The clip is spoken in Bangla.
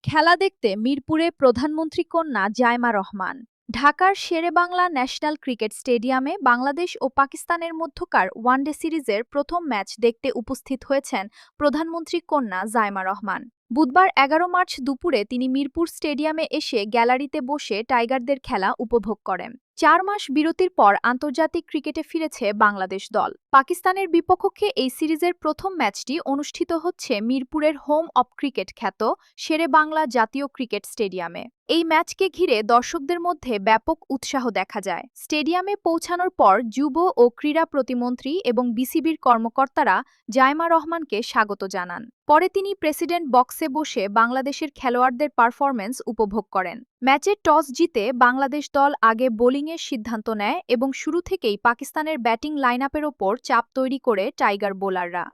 খেলা দেখতে মিরপুরে প্রধানমন্ত্রী কন্যা জায়মা রহমান। ঢাকার শেরেবাংলা ন্যাশনাল ক্রিকেট স্টেডিয়ামে বাংলাদেশ ও পাকিস্তানের মধ্যকার ওয়ানডে সিরিজের প্রথম ম্যাচ দেখতে উপস্থিত হয়েছেন প্রধানমন্ত্রী কন্যা জায়মা রহমান। বুধবার ১১ মার্চ দুপুরে তিনি মিরপুর স্টেডিয়ামে এসে গ্যালারিতে বসে টাইগারদের খেলা উপভোগ করেন। ৪ মাস বিরতির পর আন্তর্জাতিক ক্রিকেটে ফিরেছে বাংলাদেশ দল। পাকিস্তানের বিপক্ষে এই সিরিজের প্রথম ম্যাচটি অনুষ্ঠিত হচ্ছে মিরপুরের হোম অব ক্রিকেট খ্যাত শেরেবাংলা জাতীয় ক্রিকেট স্টেডিয়ামে। এই ম্যাচকে ঘিরে দর্শকদের মধ্যে ব্যাপক উৎসাহ দেখা যায়। স্টেডিয়ামে পৌঁছানোর পর যুব ও ক্রীড়া প্রতিমন্ত্রী এবং বিসিবির কর্মকর্তারা জায়মা রহমানকে স্বাগত জানান। পরে তিনি প্রেসিডেন্ট বক্সে বসে বাংলাদেশের খেলোয়াড়দের পারফরম্যান্স উপভোগ করেন। ম্যাচে টস জিতে বাংলাদেশ দল আগে বোলিংয়ের সিদ্ধান্ত নেয় এবং শুরু থেকেই পাকিস্তানের ব্যাটিং লাইনআপের ওপর চাপ তৈরি করে টাইগার বোলাররা।